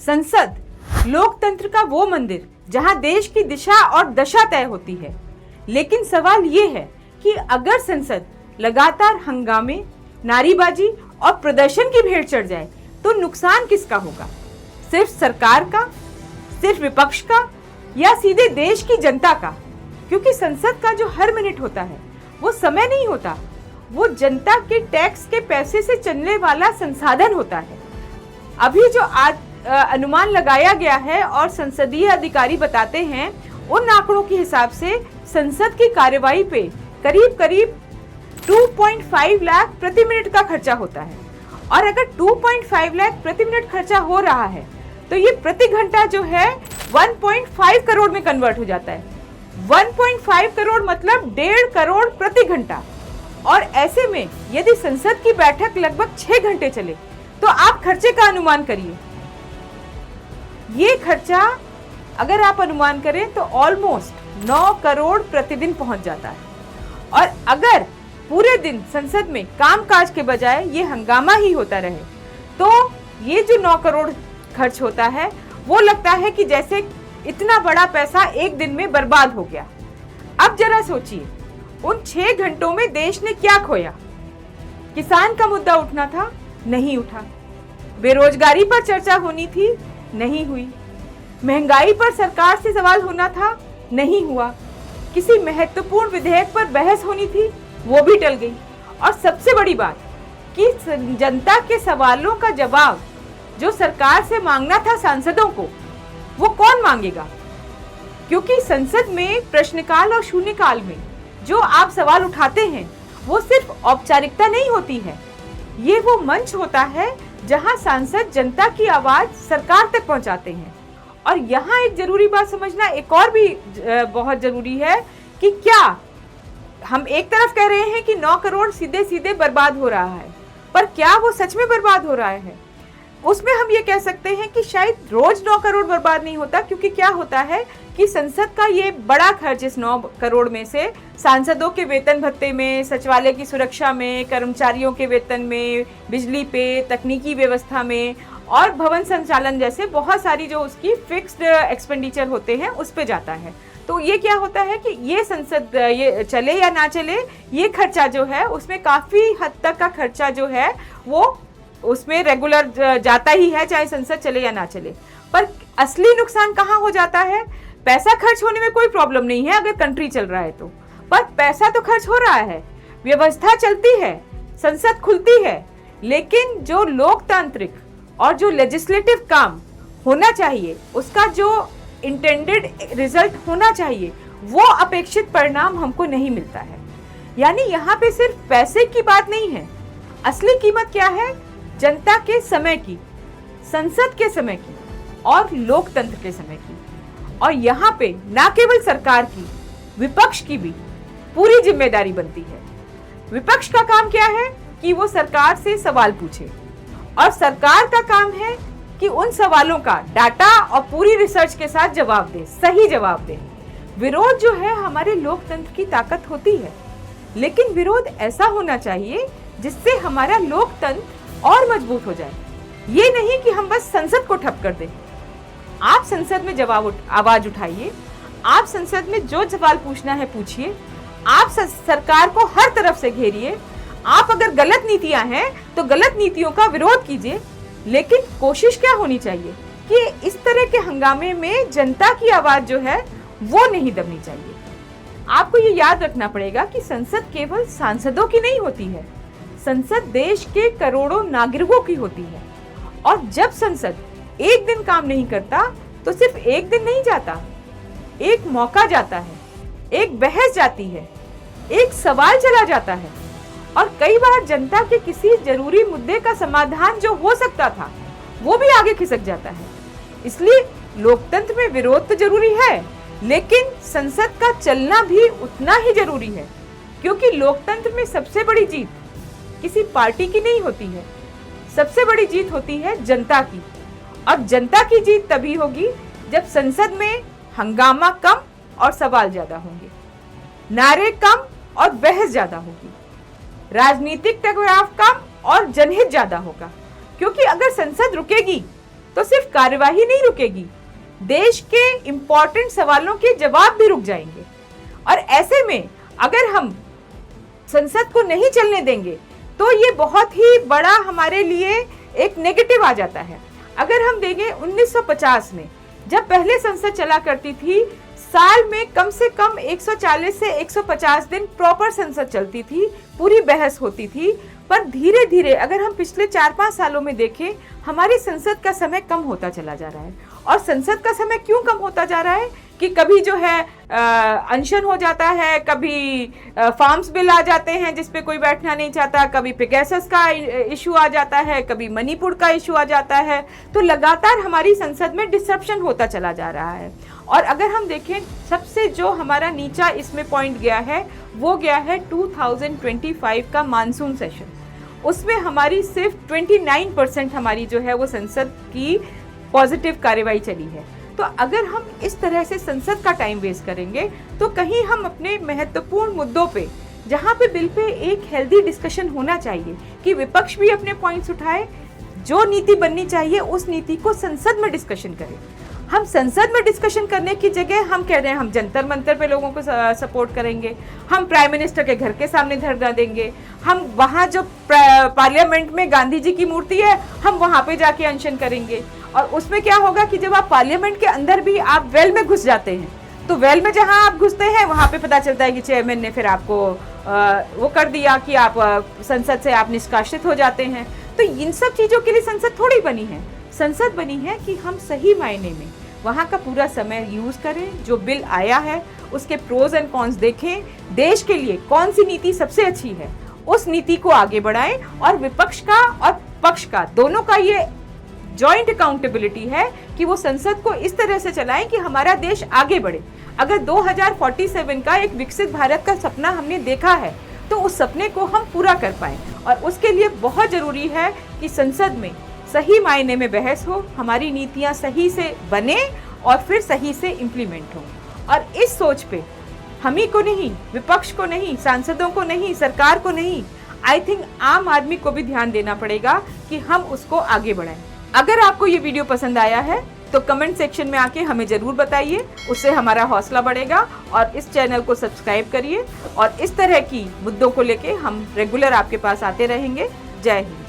संसद लोकतंत्र का वो मंदिर जहां देश की दिशा और दशा तय होती है। लेकिन सवाल ये है कि अगर संसद लगातार हंगामे, नारेबाजी और प्रदर्शन की भेंट चढ़ जाए तो नुकसान किसका होगा? सिर्फ सरकार का, सिर्फ विपक्ष का, या सीधे देश की जनता का? क्योंकि संसद का जो हर मिनट होता है वो समय नहीं होता, वो जनता के टैक्स के पैसे से चलने वाला संसाधन होता है। अभी जो आज अनुमान लगाया गया है और संसदीय अधिकारी बताते हैं, उन आंकड़ों के हिसाब से संसद की कार्यवाही पे करीब करीब 2.5 लाख प्रति मिनट का खर्चा होता है। और अगर 2.5 लाख प्रति मिनट खर्चा हो रहा है तो ये प्रति घंटा जो है 1.5 करोड़ में कन्वर्ट हो जाता है। 1.5 करोड़ मतलब 1.5 करोड़ प्रति घंटा। और ऐसे में यदि संसद की बैठक लगभग 6 घंटे चले तो आप खर्चे का अनुमान करिए। ये खर्चा अगर आप अनुमान करें तो ऑलमोस्ट 9 करोड़ प्रतिदिन पहुंच जाता है। और अगर पूरे दिन संसद में कामकाज के बजाय ये हंगामा ही होता रहे तो ये जो 9 करोड़ खर्च होता है वो लगता है कि जैसे इतना बड़ा पैसा एक दिन में बर्बाद हो गया। अब जरा सोचिए, उन 6 घंटों में देश ने क्या खोया? किसान का मुद्दा उठना था, नहीं उठा। बेरोजगारी पर चर्चा होनी थी, नहीं हुई। महंगाई पर सरकार से सवाल होना था, नहीं हुआ। किसी महत्वपूर्ण विधेयक पर बहस होनी थी, वो भी टल गई। और सबसे बड़ी बात कि जनता के सवालों का जवाब जो सरकार से मांगना था सांसदों को, वो कौन मांगेगा? क्योंकि संसद में प्रश्नकाल और शून्यकाल में जो आप सवाल उठाते हैं वो सिर्फ औपचारिकता नहीं होती है, ये वो मंच होता है जहां सांसद जनता की आवाज सरकार तक पहुंचाते हैं। और यहाँ एक जरूरी बात समझना एक और भी बहुत जरूरी है कि क्या हम एक तरफ कह रहे हैं कि 9 करोड़ सीधे सीधे बर्बाद हो रहा है, पर क्या वो सच में बर्बाद हो रहा है? उसमें हम ये कह सकते हैं कि शायद रोज 9 करोड़ बर्बाद नहीं होता, क्योंकि क्या होता है कि संसद का ये बड़ा खर्च इस 9 करोड़ में से सांसदों के वेतन भत्ते में, सचिवालय की सुरक्षा में, कर्मचारियों के वेतन में, बिजली पे, तकनीकी व्यवस्था में और भवन संचालन जैसे बहुत सारी जो उसकी फिक्स्ड एक्सपेंडिचर होते हैं उस पे जाता है। तो ये क्या होता है कि ये संसद ये चले या ना चले, ये खर्चा जो है उसमें काफ़ी हद तक का खर्चा जो है वो उसमें रेगुलर जाता ही है, चाहे संसद चले या ना चले। पर असली नुकसान कहाँ हो जाता है? पैसा खर्च होने में कोई प्रॉब्लम नहीं है अगर कंट्री चल रहा है तो, पर पैसा तो खर्च हो रहा है, व्यवस्था चलती है, संसद खुलती है, लेकिन जो लोकतांत्रिक और जो लेजिस्लेटिव काम होना चाहिए, उसका जो इंटेंडेड रिजल्ट होना चाहिए, वो अपेक्षित परिणाम हमको नहीं मिलता है। यानी यहाँ पे सिर्फ पैसे की बात नहीं है, असली कीमत क्या है? जनता के समय की, संसद के समय की और लोकतंत्र के समय की। और यहाँ पे ना केवल सरकार की, विपक्ष की भी पूरी जिम्मेदारी बनती है। विपक्ष का काम क्या है कि वो सरकार से सवाल पूछे, और सरकार का काम है कि उन सवालों का डाटा और पूरी रिसर्च के साथ जवाब दे, सही जवाब दे। विरोध जो है हमारे लोकतंत्र की ताकत होती है, लेकिन विरोध ऐसा होना चाहिए जिससे हमारा लोकतंत्र और मजबूत हो जाए। ये नहीं कि हम बस संसद को ठप कर दें। आप संसद में आवाज उठाइए, आप संसद में जो सवाल पूछना है पूछिए, आप सरकार को हर तरफ से घेरिए। आप अगर गलत नीतियां हैं तो गलत नीतियों का विरोध कीजिए, लेकिन कोशिश क्या होनी चाहिए कि इस तरह के हंगामे में जनता की आवाज जो है वो नहीं दबनी चाहिए। आपको ये याद रखना पड़ेगा कि संसद केवल सांसदों की नहीं होती है, संसद देश के करोड़ों नागरिकों की होती है। और जब संसद एक दिन काम नहीं करता तो सिर्फ एक दिन नहीं जाता, एक मौका जाता है, एक बहस जाती है, एक सवाल चला जाता है, और कई बार जनता के किसी जरूरी मुद्दे का समाधान जो हो सकता था वो भी आगे खिसक जाता है। इसलिए लोकतंत्र में विरोध तो जरूरी है, लेकिन संसद का चलना भी उतना ही जरूरी है, क्योंकि लोकतंत्र में सबसे बड़ी जीत किसी पार्टी की नहीं होती है, सबसे बड़ी जीत होती है जनता की। और जनता की जीत तभी होगी जब संसद में हंगामा कम और सवाल ज्यादा होंगे, नारे कम और बहस ज्यादा होगी, राजनीतिक टकराव कम और जनहित ज्यादा होगा। क्योंकि अगर संसद रुकेगी तो सिर्फ कार्यवाही नहीं रुकेगी, देश के इंपॉर्टेंट सवालों के जवाब भी रुक जाएंगे। और ऐसे में अगर हम संसद को नहीं चलने देंगे तो ये बहुत ही बड़ा हमारे लिए एक नेगेटिव आ जाता है। अगर हम देखें 1950 में जब पहले संसद चला करती थी, साल में कम से कम 140 से 150 दिन प्रॉपर संसद चलती थी, पूरी बहस होती थी। पर धीरे धीरे अगर हम पिछले 4-5 सालों में देखें, हमारी संसद का समय कम होता चला जा रहा है। और संसद का समय क्यों कम होता जा रहा है कि कभी जो है अनशन हो जाता है, कभी फार्म्स बिल आ जाते हैं जिस पे कोई बैठना नहीं चाहता, कभी पेगासस का इशू आ जाता है, कभी मणिपुर का इशू आ जाता है। तो लगातार हमारी संसद में डिसरप्शन होता चला जा रहा है। और अगर हम देखें, सबसे जो हमारा नीचा इसमें पॉइंट गया है वो गया है 2025 का मानसून सेशन। उसमें हमारी सिर्फ 29% हमारी जो है वो संसद की पॉजिटिव कार्रवाई चली है। तो अगर हम इस तरह से संसद का टाइम वेस्ट करेंगे तो कहीं हम अपने महत्वपूर्ण मुद्दों पे, जहाँ पे बिल पे एक हेल्दी डिस्कशन होना चाहिए कि विपक्ष भी अपने पॉइंट्स उठाए, जो नीति बननी चाहिए उस नीति को संसद में डिस्कशन करें। हम संसद में डिस्कशन करने की जगह हम कह रहे हैं हम जंतर मंतर पे लोगों को सपोर्ट करेंगे, हम प्राइम मिनिस्टर के घर के सामने धरना देंगे, हम वहाँ जो पार्लियामेंट में गांधी जी की मूर्ति है हम वहाँ पे जाके अनशन करेंगे। और उसमें क्या होगा कि जब आप पार्लियामेंट के अंदर भी आप वेल में घुस जाते हैं, तो वेल में जहाँ आप घुसते हैं वहाँ पे पता चलता है कि चेयरमैन ने फिर आपको वो कर दिया कि आप संसद से आप निष्कासित हो जाते हैं। तो इन सब चीज़ों के लिए संसद थोड़ी बनी है। संसद बनी है कि हम सही मायने में वहाँ का पूरा समय यूज़ करें, जो बिल आया है उसके प्रोज एंड कॉन्स देखें, देश के लिए कौन सी नीति सबसे अच्छी है उस नीति को आगे बढ़ाएं। और विपक्ष का और पक्ष का दोनों का ये जॉइंट अकाउंटेबिलिटी है कि वो संसद को इस तरह से चलाएं कि हमारा देश आगे बढ़े। अगर 2047 का एक विकसित भारत का सपना हमने देखा है तो उस सपने को हम पूरा कर पाएं। और उसके लिए बहुत ज़रूरी है कि संसद में सही मायने में बहस हो, हमारी नीतियां सही से बने और फिर सही से इम्प्लीमेंट हो। और इस सोच पे हम ही को नहीं, विपक्ष को नहीं, सांसदों को नहीं, सरकार को नहीं, आई थिंक आम आदमी को भी ध्यान देना पड़ेगा कि हम उसको आगे बढ़ाएं। अगर आपको ये वीडियो पसंद आया है तो कमेंट सेक्शन में आके हमें ज़रूर बताइए, उससे हमारा हौसला बढ़ेगा। और इस चैनल को सब्सक्राइब करिए और इस तरह की मुद्दों को लेके हम रेगुलर आपके पास आते रहेंगे। जय हिंद।